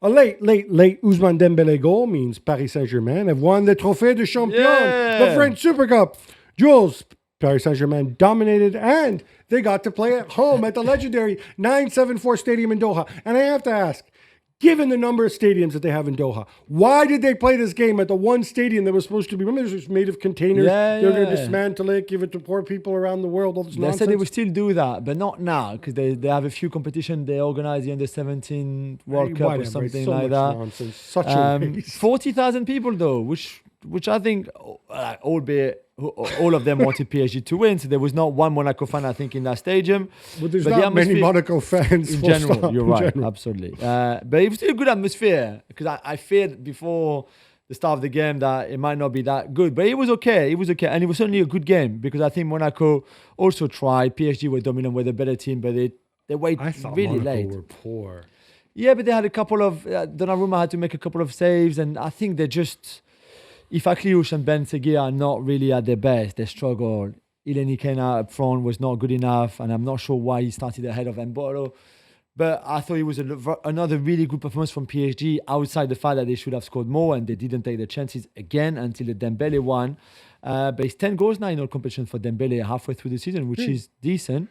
A late Ousmane Dembélé goal means Paris Saint-Germain have won the Trophée de Champion, the French Super Cup. Jules, Paris Saint-Germain dominated, and they got to play at home at the legendary 974 Stadium in Doha. And I have to ask, given the number of stadiums that they have in Doha, why did they play this game at the one stadium that was supposed to be, remember, this was made of containers? They're going to dismantle it, give it to poor people around the world, all this nonsense. They said they would still do that, but not now, because they have a few competitions. They organize the Under-17 World Cup or something like that. Nonsense. Such a waste. 40,000 people, though, which I think, albeit all of them wanted PSG to win, so there was not one Monaco fan, I think, in that stadium. But there's not many Monaco fans in general. You're right, absolutely. But it was still a good atmosphere, because I feared before the start of the game that it might not be that good. But it was okay. And it was certainly a good game, because I think Monaco also tried. PSG were dominant, were the better team, but they waited really Monaco late. Were poor. Yeah, but they had a couple of... Donnarumma had to make a couple of saves, and I think they just... If Akliouche and Ben Seguir are not really at their best, they struggle. Ileni Kena up front was not good enough, and I'm not sure why he started ahead of Mbolo. But I thought it was another really good performance from PSG, outside the fact that they should have scored more, and they didn't take the chances again until the Dembele one. But it's 10 goals now in all competition for Dembele halfway through the season, which is decent.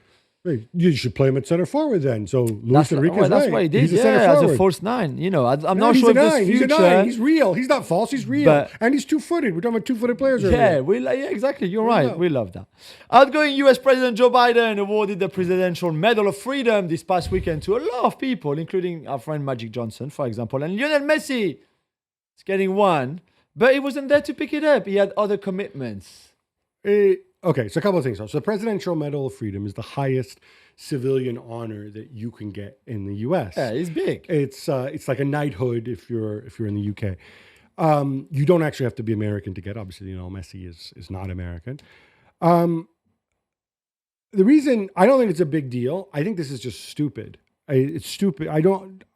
You should play him at center forward then. So Luis Enrique's right. That's why he did. As a false nine. You know, I'm not sure if this future. He's a nine. He's real. He's not false. He's real. And he's two-footed. We're talking about two-footed players. Yeah, exactly. You're right. We love that. Outgoing US President Joe Biden awarded the Presidential Medal of Freedom this past weekend to a lot of people, including our friend Magic Johnson, for example, and Lionel Messi is getting one, but he wasn't there to pick it up. He had other commitments. Okay, so a couple of things. So the Presidential Medal of Freedom is the highest civilian honor that you can get in the U.S. Yeah, it's big. It's like a knighthood if you're in the U.K. You don't actually have to be American to get. Obviously, Messi is not American. The reason I don't think it's a big deal. I think this is just stupid. It's stupid. I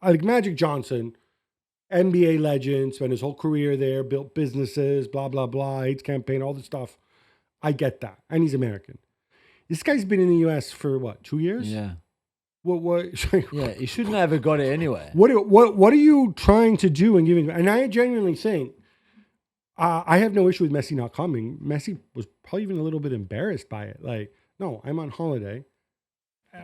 like Magic Johnson, NBA legend, spent his whole career there, built businesses, blah blah blah, AIDS campaign, all this stuff. I get that. And he's American. This guy's been in the U.S. for, 2 years? Yeah. What? Yeah, he shouldn't have ever got it anyway. What are you trying to do and giving? And I genuinely think, I have no issue with Messi not coming. Messi was probably even a little bit embarrassed by it. Like, no, I'm on holiday.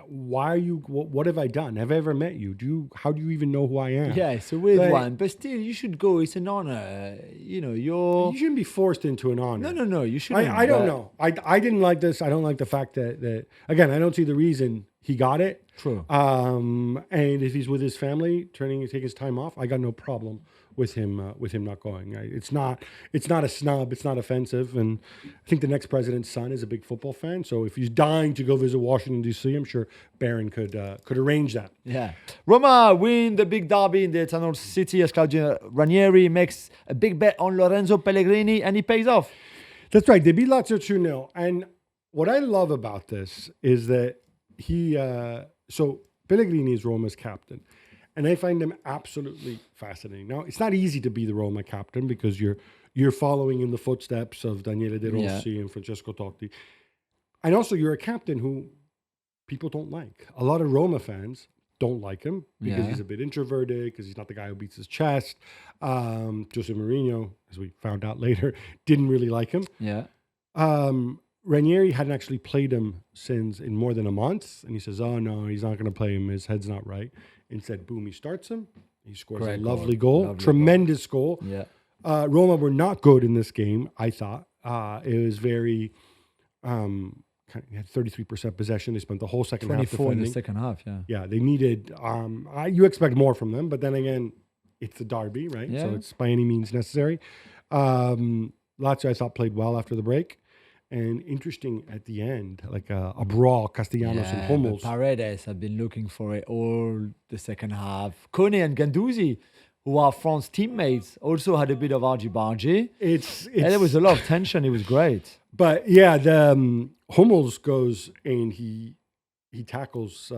Why are you? What have I done? Have I ever met you? How do you even know who I am? Yeah, it's a weird one, but still, you should go. It's an honor. You shouldn't be forced into an honor. No, you shouldn't. I don't know. I didn't like this. I don't like the fact that again, I don't see the reason he got it. True. And if he's with his family, taking his time off, I got no problem with him not going. It's not a snub. It's not offensive. And I think the next president's son is a big football fan. So if he's dying to go visit Washington D.C., I'm sure Barron could arrange that. Yeah. Roma win the big derby in the Eternal City as Claudio Ranieri makes a big bet on Lorenzo Pellegrini, and he pays off. That's right. They beat Lazio 2-0. And what I love about this is that so Pellegrini is Roma's captain. And I find him absolutely fascinating. Now, it's not easy to be the Roma captain because you're following in the footsteps of Daniele De Rossi and Francesco Totti. And also, you're a captain who people don't like. A lot of Roma fans don't like him because he's a bit introverted, because he's not the guy who beats his chest. Jose Mourinho, as we found out later, didn't really like him. Yeah. Ranieri hadn't actually played him in more than a month. And he says, oh, no, he's not going to play him. His head's not right. Instead, boom, he starts him. He scores a lovely goal. Tremendous goal. Yeah. Roma were not good in this game, I thought. It was very... had 33% possession. They spent the whole second half defending. 24 in the second half, yeah. Yeah, they needed... you expect more from them, but then again, it's the derby, right? Yeah. So it's by any means necessary. Lazio, I thought, played well after the break. And interesting at the end, like a brawl, Castellanos and Hummels. Paredes had been looking for it all the second half. Kone and Guendouzi, who are France teammates, also had a bit of argy-bargy. And there was a lot of tension. It was great. But yeah, the Hummels goes and he tackles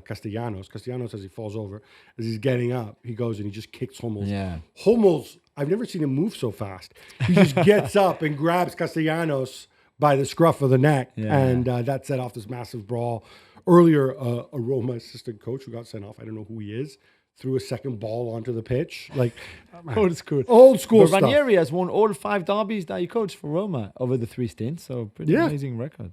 Castellanos. Castellanos, as he falls over, as he's getting up, he goes and he just kicks Hummels. Yeah. Hummels, I've never seen him move so fast. He just gets up and grabs Castellanos by the scruff of the neck, and that set off this massive brawl. Earlier, a Roma assistant coach who got sent off, I don't know who he is, threw a second ball onto the pitch. Like, Old school. Old school But stuff. Ranieri has won all 5 derbies that he coached for Roma over the 3 stints. So pretty amazing record.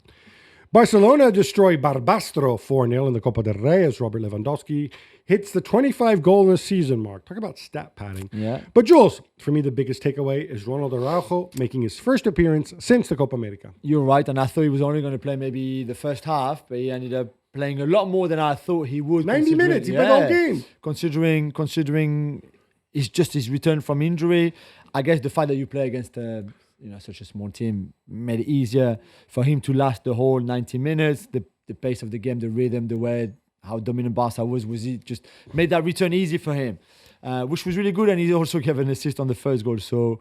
Barcelona destroy Barbastro 4-0 in the Copa del Rey as Robert Lewandowski hits the 25 goal in the season mark. Talk about stat padding. Yeah. But Jules, for me, the biggest takeaway is Ronald Araujo making his first appearance since the Copa America. You're right. And I thought he was only going to play maybe the first half, but he ended up playing a lot more than I thought he would. 90 minutes. He played the whole game. Considering his return from injury, I guess the fact that you play against such a small team made it easier for him to last the whole 90 minutes. The pace of the game, the rhythm, the way how dominant Barca was he just made that return easy for him, which was really good. And he also gave an assist on the first goal. So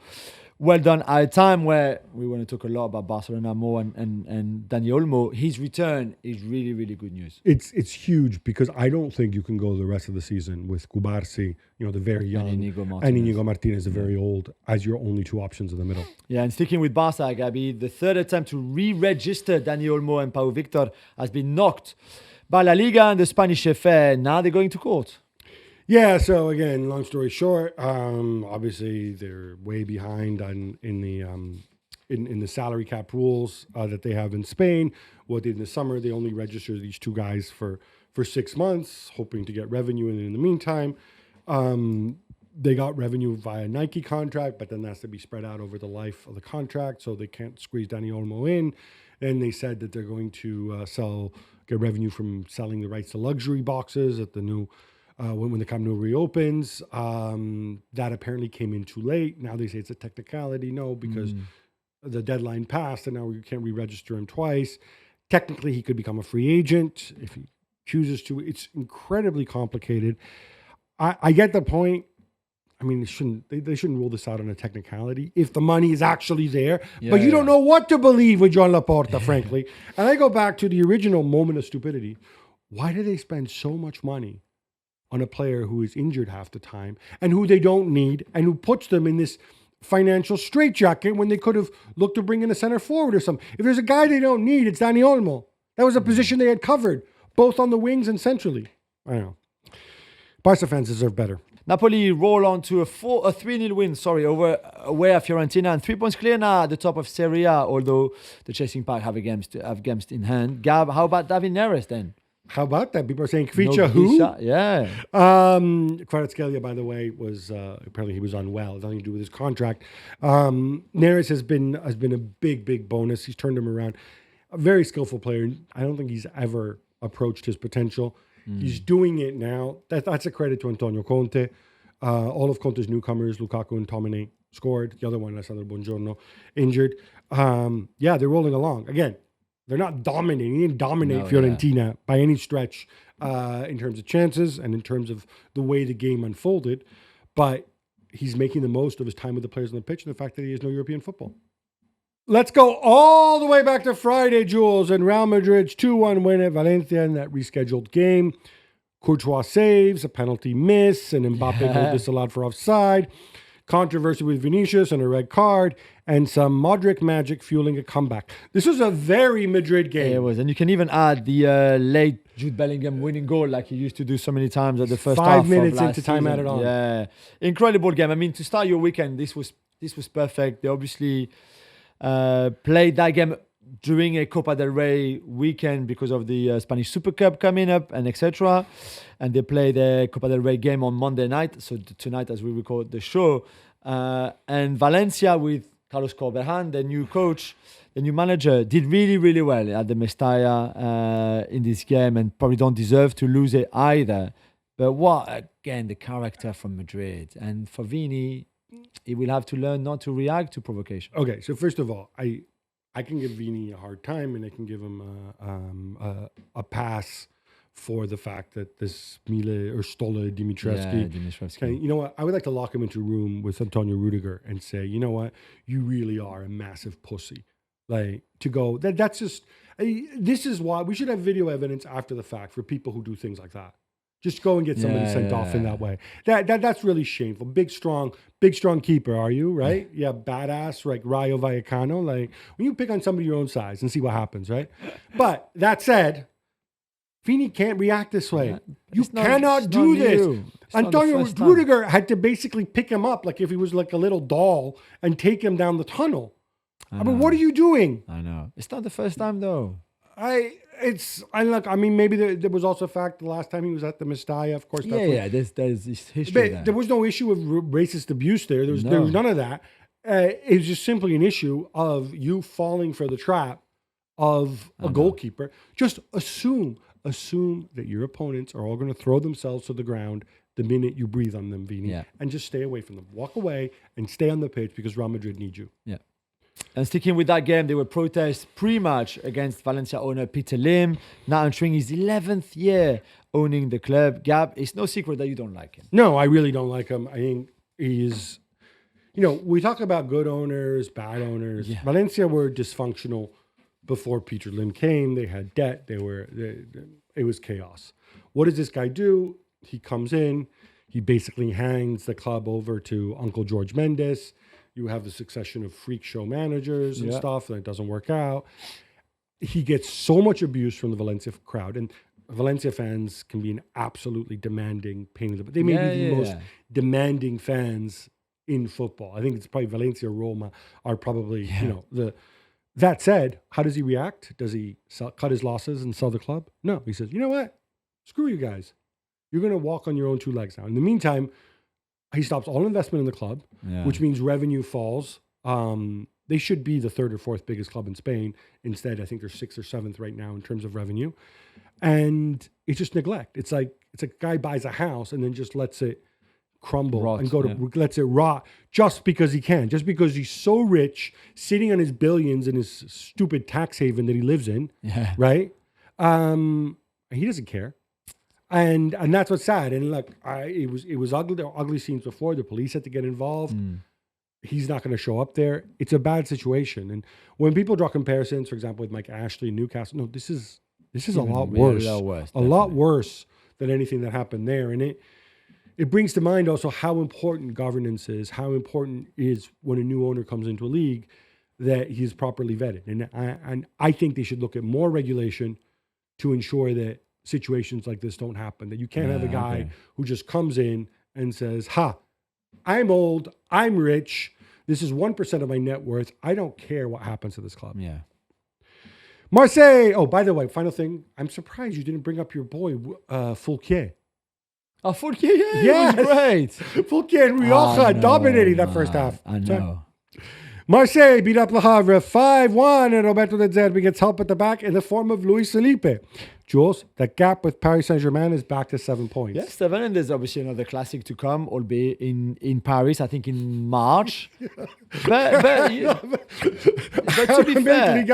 well done. At a time where we want to talk a lot about Barcelona more and Dani Olmo, his return is really, really good news. It's huge because I don't think you can go the rest of the season with Cubarsí, the very young, and Inigo Martinez, the very old, as your only 2 options in the middle. Yeah, and sticking with Barca, Gabi, the third attempt to re-register Dani Olmo and Pau Victor has been knocked by La Liga and the Spanish FA. Now they're going to court. Yeah, so again, long story short, obviously they're way behind in the salary cap rules that they have in Spain. What they did in the summer, they only registered these 2 guys for 6 months, hoping to get revenue. And in the meantime, they got revenue via Nike contract, but then that's to be spread out over the life of the contract, so they can't squeeze Dani Olmo in. And they said that they're going to get revenue from selling the rights to luxury boxes at the new. When the Camp Nou reopens, that apparently came in too late. Now they say it's a technicality. No, because the deadline passed and now you can't re-register him twice. Technically, he could become a free agent if he chooses to. It's incredibly complicated. I get the point. I mean, they shouldn't rule this out on a technicality if the money is actually there. But you don't know what to believe with Joan Laporta, frankly. And I go back to the original moment of stupidity. Why do they spend so much money on a player who is injured half the time and who they don't need and who puts them in this financial straitjacket when they could have looked to bring in a center forward or something? If there's a guy they don't need, it's Dani Olmo. That was a position they had covered, both on the wings and centrally. I don't know. Barca fans deserve better. Napoli roll on to a 3-0 win, away at Fiorentina, and 3 points clear now at the top of Serie A, although the chasing pack have games in hand. Gab, how about David Neres then? How about that? People are saying Kvicha who? Yeah. Kvaratskhelia, by the way, was apparently he was unwell. Nothing to do with his contract. Neres has been a big bonus. He's turned him around. A very skillful player. I don't think he's ever approached his potential. He's doing it now. That's a credit to Antonio Conte. All of Conte's newcomers, Lukaku and Tomine, scored. The other one, Alessandro Buongiorno, injured. They're rolling along. Again, they're not dominating. He didn't dominate Fiorentina by any stretch in terms of chances and in terms of the way the game unfolded. But he's making the most of his time with the players on the pitch and the fact that he has no European football. Let's go all the way back to Friday, Jules, and Real Madrid's 2-1 win at Valencia in that rescheduled game. Courtois saves, a penalty miss, and Mbappe goal disallowed for offside. Controversy with Vinicius and a red card, and some Modric magic fueling a comeback. This was a very Madrid game. Yeah, it was. And you can even add the late Jude Bellingham winning goal like he used to do so many times at the first half. 5 minutes into time added on. Yeah. Incredible game. I mean, to start your weekend, this was perfect. They obviously played that game during a Copa del Rey weekend because of the Spanish Super Cup coming up and etc. And they played the Copa del Rey game on Monday night, so tonight as we record the show. And Valencia with Carlos Corberjan, the new coach, the new manager, did really, really well at the Mestalla in this game and probably don't deserve to lose it either. But again, the character from Madrid. And for Vini, he will have to learn not to react to provocation. Okay, so first of all, I can give Vini a hard time and I can give him a pass for the fact that this Stola Dimitrescu. You know what? I would like to lock him into a room with Antonio Rudiger and say, you know what? You really are a massive pussy. Like, to go, that's just, this is why we should have video evidence after the fact for people who do things like that. Just go and get somebody sent off in that way. That's really shameful. Big, strong keeper, are you, right? Yeah, badass, like Rayo Vallecano. Like, when you pick on somebody your own size and see what happens, right? But that said, Vini can't react this way. Yeah, You it's not- cannot it's do not this. new. It's not the Antonio first time. Rudiger had to basically pick him up like if he was like a little doll and take him down the tunnel. I mean, what are you doing? I know. It's not the first time though. I mean, maybe there was also a fact the last time he was at the Mestalla, of course. That's Yeah, there's this history but there. there was no issue of racist abuse there. There was No. none of that. It was just simply an issue of you falling for the trap of a goalkeeper. Just assume that your opponents are all going to throw themselves to the ground the minute you breathe on them, Vini, Yeah. and just stay away from them. Walk away and stay on the pitch because Real Madrid needs you. Yeah. And sticking with that game, there were protests pre-match against Valencia owner Peter Lim, now entering his 11th year owning the club. Gab, it's no secret that you don't like him. No, I really don't like him. I think he's, we talk about good owners, bad owners. Yeah. Valencia were dysfunctional before Peter Lim came. They had debt. It was chaos. What does this guy do? He comes in. He basically hands the club over to Uncle George Mendes. You have the succession of freak show managers and stuff, and it doesn't work out. He gets so much abuse from the Valencia crowd, and Valencia fans can be an absolutely demanding pain in the butt. They may be the most demanding fans in football. I think it's probably Valencia, Roma are probably, That said, how does he react? Does he cut his losses and sell the club? No, he says, you know what? Screw you guys. You're going to walk on your own two legs now. In the meantime, he stops all investment in the club, which means revenue falls. They should be the third or fourth biggest club in Spain. Instead, I think they're sixth or seventh right now in terms of revenue. And it's just neglect. It's like a guy buys a house and then just lets it crumble and lets it rot just because he can. Just because he's so rich, sitting on his billions in his stupid tax haven that he lives in, right? He doesn't care. And that's what's sad. And look, it was ugly. There were ugly scenes before. The police had to get involved. He's not going to show up there. It's a bad situation. And when people draw comparisons, for example, with Mike Ashley, Newcastle, no, this is a lot worse. A lot worse than anything that happened there. And it brings to mind also how important governance is, how important is when a new owner comes into a league that he's properly vetted. And I think they should look at more regulation to ensure that situations like this don't happen, that you can't have a guy who just comes in and says, I'm old, I'm rich, this is 1% of my net worth, I don't care what happens to this club. Yeah. Marseille, oh, by the way, final thing, I'm surprised you didn't bring up your boy, Fulquier. Oh, Fulquier, yeah, he was great. Fulquier and Rioja dominating that first half. I know. Marseille beat up Le Havre 5-1, and Roberto De Zerbi gets help at the back in the form of Luis Felipe. Jules, the gap with Paris Saint-Germain is back to 7 points. Yes, 7, and there's obviously another classic to come, albeit in Paris, I think in March. but to be fair,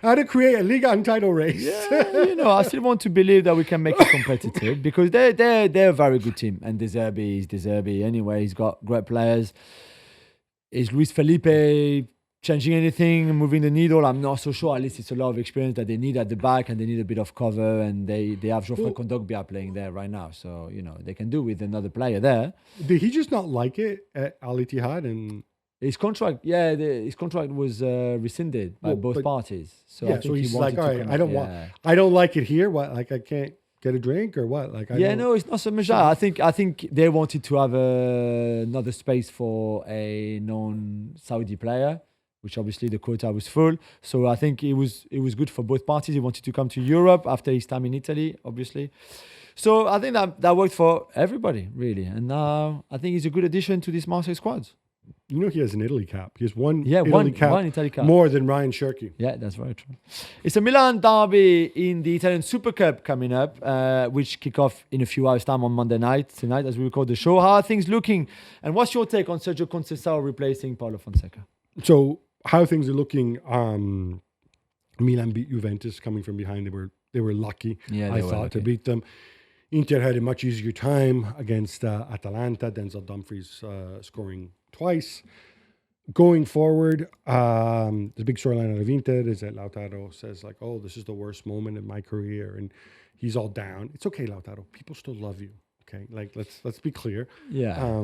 how to create a Ligue 1 title race. Yeah, I still want to believe that we can make it competitive because they're a very good team, and De Zerbi anyway. He's got great players. Is Luis Felipe changing anything, moving the needle? I'm not so sure. At least it's a lot of experience that they need at the back, and they need a bit of cover. And they have Geoffrey Kondogbia playing there right now, so they can do with another player there. Did he just not like it at Al Ittihad? And his contract, his contract was rescinded by both parties. So I think so he's he like, all right, I don't like it here. What, like I can't get a drink or what? Like it's not so much that. I think they wanted to have another space for a non-Saudi player, which obviously the quota was full. So I think it was good for both parties. He wanted to come to Europe after his time in Italy, obviously. So I think that worked for everybody, really. And now I think he's a good addition to this Marseille squad. He has an Italy cap. He has one Italy cap more than Ryan Cherky. Yeah, that's very true. It's a Milan derby in the Italian Super Cup coming up, which kick off in a few hours' time on Monday night, tonight, as we record the show. How are things looking? And what's your take on Sergio Conceição replacing Paulo Fonseca? So how things are looking, Milan beat Juventus coming from behind. They were lucky, I thought, to beat them. Inter had a much easier time against Atalanta. Denzel Dumfries scoring twice. Going forward, the big storyline out of Inter is that Lautaro says like, "Oh, this is the worst moment in my career," and he's all down. It's okay, Lautaro. People still love you. Okay, like let's be clear. Yeah.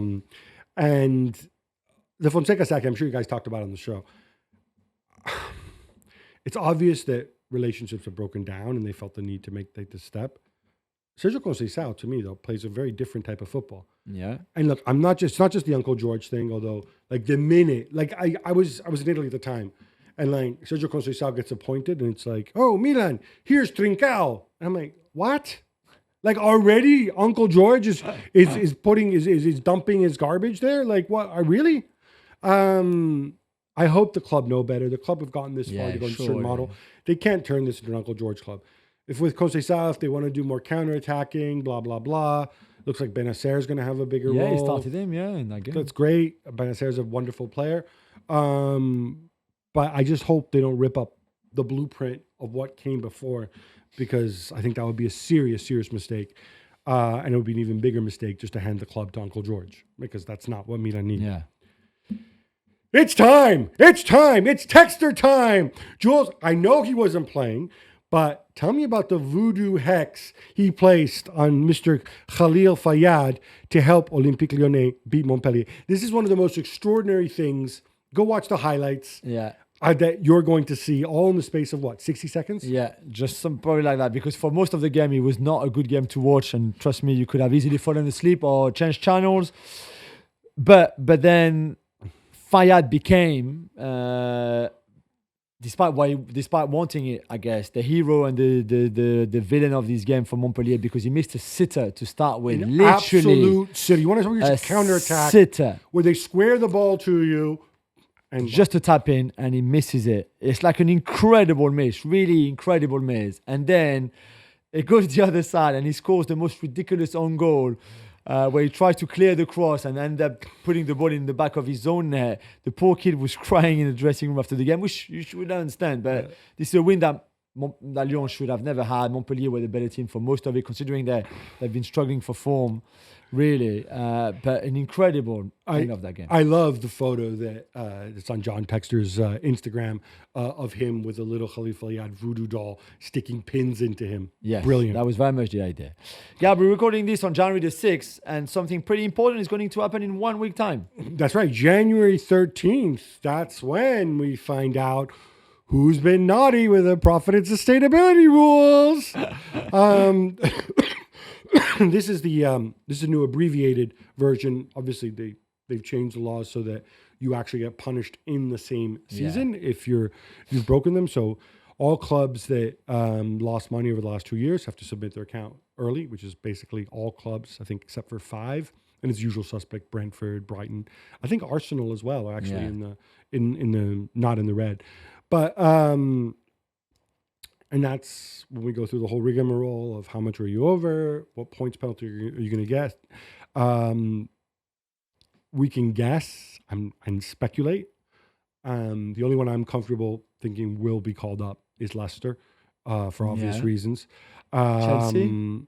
And the Fonseca sack, I'm sure you guys talked about on the show. It's obvious that relationships are broken down, and they felt the need to take this step. Sergio Conceição, to me, though, plays a very different type of football. Yeah. And look, it's not just the Uncle George thing, although like the minute, like I was in Italy at the time, and like Sergio Conceição gets appointed, and it's like, oh, Milan, here's Trincao. And I'm like, what? Like already Uncle George is dumping his garbage there? Like what? Really? I hope the club know better. The club have gotten this far to go into a certain model. They can't turn this into an Uncle George club. If with Conceição, if they want to do more counterattacking, blah, blah, blah. Looks like Benacer is going to have a bigger role. Yeah, he started him, in that game. That's great. Benacer is a wonderful player. But I just hope they don't rip up the blueprint of what came before, because I think that would be a serious, serious mistake. And it would be an even bigger mistake just to hand the club to Uncle George, because that's not what Milan need. Yeah. It's time. It's time. It's Texter time. Jules, I know he wasn't playing, but tell me about the voodoo hex he placed on Mr. Khalil Fayyad to help Olympique Lyonnais beat Montpellier. This is one of the most extraordinary things. Go watch the highlights. Yeah. That you're going to see all in the space of 60 seconds? Yeah, just some probably like that, because for most of the game, it was not a good game to watch. And trust me, you could have easily fallen asleep or changed channels. But then Fayyad became, despite wanting it, I guess, the hero and the villain of this game for Montpellier, because he missed a sitter to start with. An literally, absolute sitter. You want to talk about counterattack? Sitter. Where they square the ball to you. And just to tap in, and he misses it. It's like an incredible miss, really incredible miss. And then it goes the other side, and he scores the most ridiculous own goal, where he tries to clear the cross and end up putting the ball in the back of his own net. The poor kid was crying in the dressing room after the game, which you should understand. But this is a win that Lyon should have never had. Montpellier were the better team for most of it, considering they've been struggling for form. Really, but an incredible end of that game. I love the photo that it's on John Texter's Instagram of him with a little Khalifa Fayyad voodoo doll sticking pins into him. Yes, brilliant. That was very much the idea. Gab, we're recording this on January the 6th, and something pretty important is going to happen in 1 week time. That's right, January 13th. That's when we find out who's been naughty with the profit and sustainability rules. This is a new abbreviated version. Obviously, they've changed the laws so that you actually get punished in the same season if you've broken them. So all clubs that lost money over the last 2 years have to submit their account early, which is basically all clubs, I think, except for 5, and it's usual suspect: Brentford, Brighton. I think Arsenal as well are actually in the not in the red, but. And that's when we go through the whole rigmarole of how much are you over, what points penalty are you going to get. We can guess and speculate. The only one I'm comfortable thinking will be called up is Leicester for obvious reasons. Chelsea?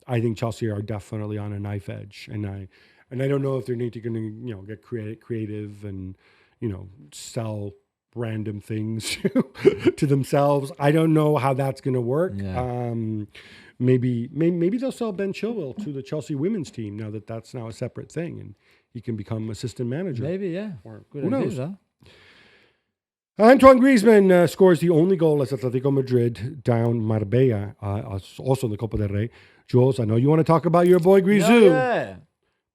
I think Chelsea are definitely on a knife edge, and I don't know if they're going to get creative and sell random things to themselves. I don't know how that's going to work. Yeah. Maybe they'll sell Ben Chilwell to the Chelsea women's team now that that's now a separate thing, and he can become assistant manager. Maybe, yeah. Or good who idea, knows? Antoine Griezmann scores the only goal as Atletico Madrid down Marbella, also in the Copa del Rey. Jules, I know you want to talk about your boy Grisou. Yeah.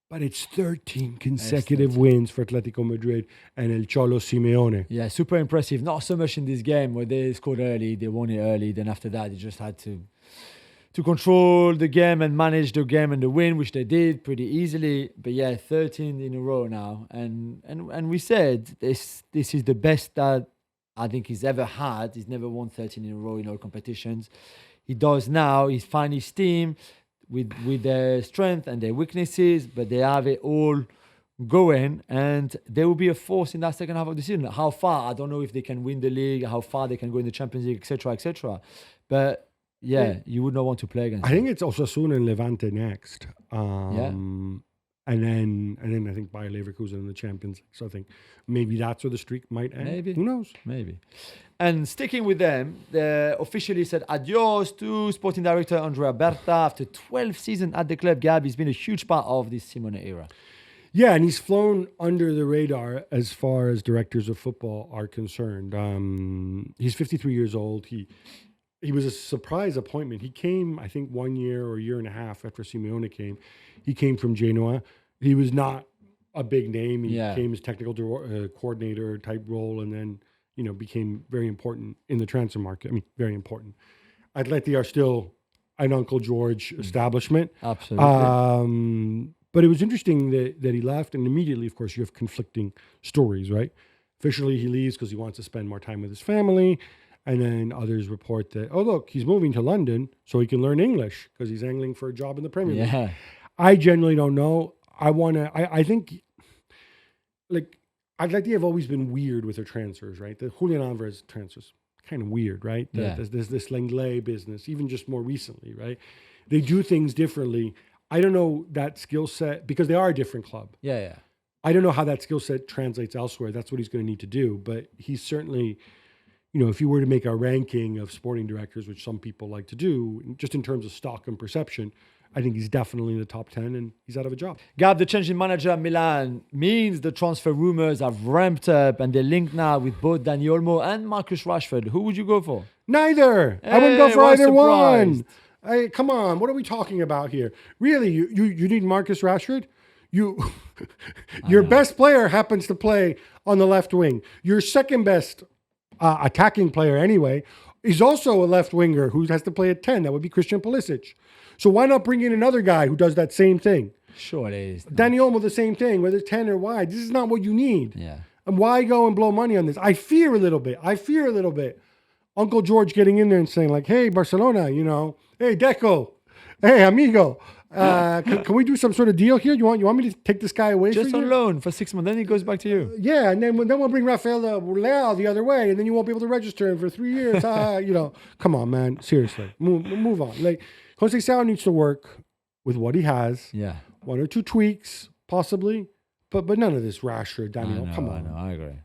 But it's 13 consecutive wins for Atletico Madrid and El Cholo Simeone. Yeah, super impressive. Not so much in this game where they scored early, they won it early. Then after that, they just had to control the game and manage the game and the win, which they did pretty easily. But yeah, 13 in a row now. And we said this is the best that I think he's ever had. He's never won 13 in a row in all competitions. He does now. He's found his team with their strength and their weaknesses, but they have it all going, and they will be a force in that second half of the season. How far? I don't know if they can win the league, how far they can go in the Champions League, etc., etc. But you would not want to play against them. I think it's Osasuna and Levante next. And then I think Bayer Leverkusen in the Champions League. So I think maybe that's where the streak might end. Maybe. Who knows? Maybe. And sticking with them, they officially said adios to sporting director Andrea Berta after 12 seasons at the club. Gab, he's been a huge part of this Simone era. Yeah, and he's flown under the radar as far as directors of football are concerned. He's 53 years old. he was a surprise appointment. He came, I think, 1 year or a year and a half after Simeone came. He came from Genoa. He was not a big name. He came as technical coordinator type role, and then became very important in the transfer market. I mean, very important. Atleti are still an Uncle George establishment. Absolutely. But it was interesting that he left, and immediately, of course, you have conflicting stories, right? Officially, he leaves because he wants to spend more time with his family. And then others report that, oh, look, he's moving to London so he can learn English because he's angling for a job in the Premier League. I genuinely don't know. I think, like, Atleti have always been weird with their transfers, right? The Julien Alvarez transfers, kind of weird, right? There's this Lenglet business, even just more recently, right? They do things differently. I don't know that skill set, because they are a different club. Yeah. I don't know how that skill set translates elsewhere. That's what he's going to need to do. But he's certainly... if you were to make a ranking of sporting directors, which some people like to do, just in terms of stock and perception, I think he's definitely in the top 10 and he's out of a job. Gab, the change in manager at Milan means the transfer rumors have ramped up and they're linked now with both Dani Olmo and Marcus Rashford. Who would you go for? Neither. I wouldn't go for either one. Hey, come on. What are we talking about here? Really, you need Marcus Rashford? Your best player happens to play on the left wing. Your second best attacking player anyway, is also a left winger who has to play at 10. That would be Christian Pulisic. So why not bring in another guy who does that same thing? Sure it is. Dani Olmo, the same thing, whether it's 10 or wide. This is not what you need. Yeah. And why go and blow money on this? I fear a little bit. Uncle George getting in there and saying like, hey, Barcelona, hey, Deco, hey, amigo. Can we do some sort of deal here? You want me to take this guy away? Just on loan for 6 months, then he goes back to you. Yeah, and then we'll bring Rafael Leal the other way, and then you won't be able to register him for 3 years. Come on, man, seriously, move on. Like Conceição needs to work with what he has. Yeah, 1 or 2 tweaks possibly, but none of this Rashford, Daniel. Come on, I agree.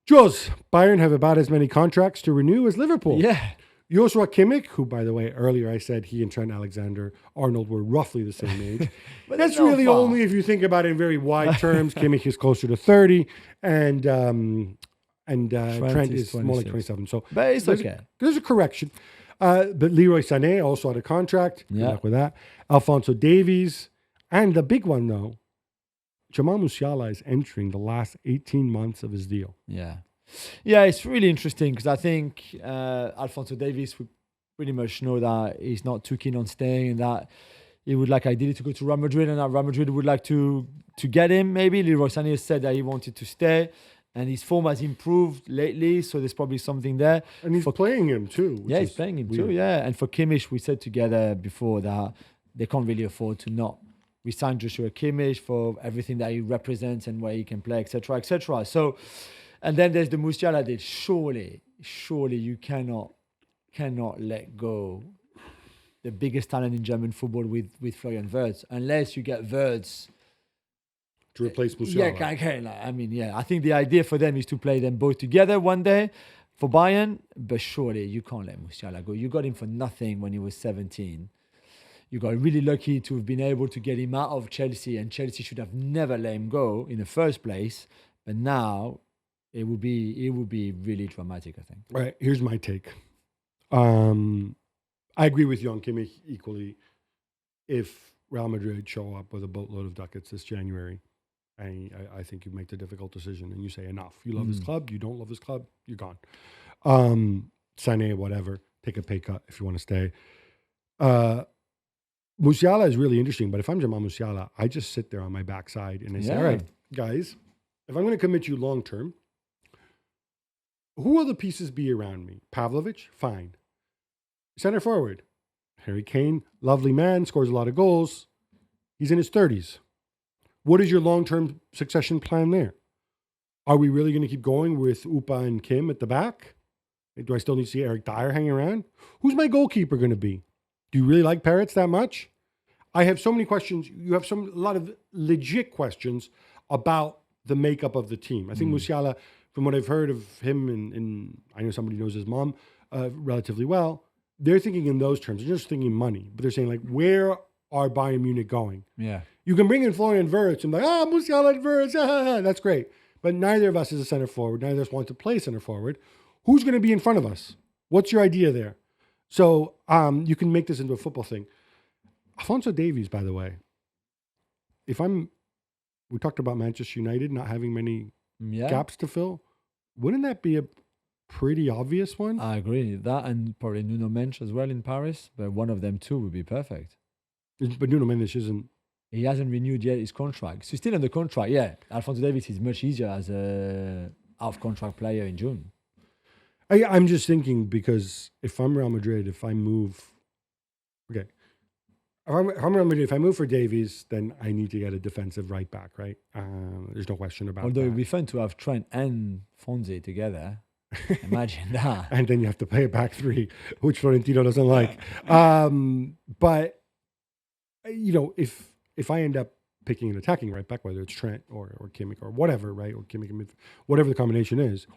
Jules, Bayern have about as many contracts to renew as Liverpool. Yeah. Joshua Kimmich, who, by the way, earlier I said he and Trent Alexander-Arnold were roughly the same age. But that's really only if you think about it in very wide terms. Kimmich is closer to 30, and Trent is more like 27. So, but it's okay. There's a correction. But Leroy Sané also had a contract. Good luck with that. Alphonso Davies. And the big one, though, Jamal Musiala is entering the last 18 months of his deal. Yeah, it's really interesting because I think Alphonso Davies would pretty much know that he's not too keen on staying and that he would like ideally to go to Real Madrid and that Real Madrid would like to get him maybe. Leroy Sané has said that he wanted to stay and his form has improved lately, so there's probably something there. And he's playing him too. Yeah, he's playing him too, yeah. And for Kimmich, we said together before that they can't really afford to not resign Joshua Kimmich for everything that he represents and where he can play, etc., etc. So... And then there's the Musiala deal. Surely you cannot let go the biggest talent in German football with Florian Wirtz, unless you get Wirtz to replace Musiala. I think the idea for them is to play them both together one day for Bayern, but surely you can't let Musiala go. You got him for nothing when he was 17. You got really lucky to have been able to get him out of Chelsea, and Chelsea should have never let him go in the first place. But now... It would be really dramatic, I think. Right. Here's my take. I agree with you on Kimmich equally. If Real Madrid show up with a boatload of ducats this January, I think you make the difficult decision and you say enough. You love his club. You don't love his club. You're gone. Sané, whatever. Take a pay cut if you want to stay. Musiala is really interesting, but if I'm Jamal Musiala, I just sit there on my backside and I say, all right, guys, if I'm going to commit you long term, who will the pieces be around me? Pavlovic? Fine. Center forward. Harry Kane, lovely man, scores a lot of goals. He's in his 30s. What is your long-term succession plan there? Are we really going to keep going with Upa and Kim at the back? Do I still need to see Eric Dyer hanging around? Who's my goalkeeper going to be? Do you really like Peretz that much? I have so many questions. You have a lot of legit questions about the makeup of the team. I think Musiala, from what I've heard of him, and I know somebody knows his mom relatively well, they're thinking in those terms. They're just thinking money. But they're saying, like, where are Bayern Munich going? Yeah. You can bring in Florian Wirtz and be like, Musiala and Wirtz, that's great. But neither of us is a center forward. Neither of us want to play center forward. Who's going to be in front of us? What's your idea there? So you can make this into a football thing. Alphonso Davies, by the way, we talked about Manchester United not having many gaps to fill. Wouldn't that be a pretty obvious one? I agree. That and probably Nuno Mendes as well in Paris, but one of them two would be perfect. But Nuno Mendes isn't. He hasn't renewed yet his contract. So he's still under contract, yeah. Alphonso Davies is much easier as a out-of-contract player in June. I'm just thinking because if I'm Real Madrid, if I move... Okay. If I'm Real Madrid, if I move for Davies, then I need to get a defensive right back, right? There's no question about Although that. it would be fun to have Trent and Fonzie together. Imagine that. And then you have to play a back three, which Florentino doesn't like. But, if I end up picking an attacking right back, whether it's Trent or Kimmich or whatever, right? Or Kimmich, whatever the combination is,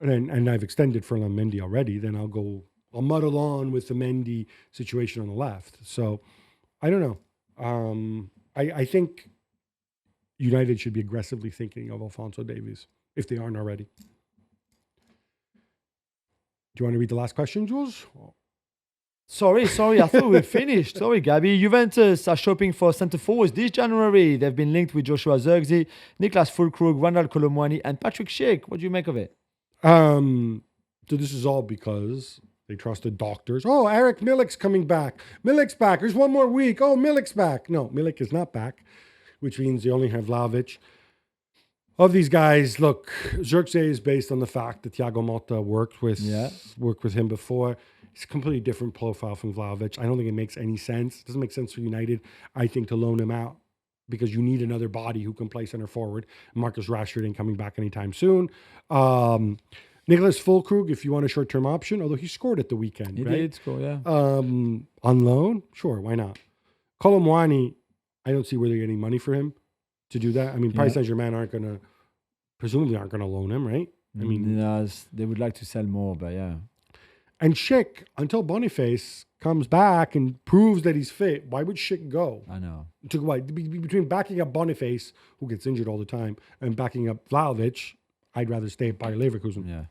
and I've extended Ferland Mendy already, then I'll muddle on with the Mendy situation on the left. So I don't know. I think United should be aggressively thinking of Alphonso Davies if they aren't already. Do you want to read the last question, Jules? Sorry, I thought we were finished. Sorry, Gabby. Juventus are shopping for centre forwards this January. They've been linked with Joshua Zirkzee, Niklas Füllkrug, Randall Colomwani, and Patrick Schick. What do you make of it? So this is all because they trusted doctors. Oh, Eric Milik's coming back. Milik's back. There's one more week. Oh, Milik's back. No, Milik is not back, which means they only have Vlahovic. Of these guys, look, Zirkzee is based on the fact that Thiago Motta worked with him before. It's a completely different profile from Vlahovic. I don't think it makes any sense. It doesn't make sense for United, I think, to loan him out because you need another body who can play center forward. Marcus Rashford ain't coming back anytime soon. Niklas Füllkrug, if you want a short-term option, although he scored at the weekend, He right? did score, yeah. On loan? Sure, why not? Colomwani, I don't see where they're getting money for him to do that. I mean, Paris Saint-Germain presumably aren't going to loan him, right? I mean, they would like to sell more, but yeah. And Schick, until Boniface comes back and proves that he's fit, why would Schick go? I know. Between backing up Boniface, who gets injured all the time, and backing up Vlahovic, I'd rather stay at Bayer Leverkusen. Yeah.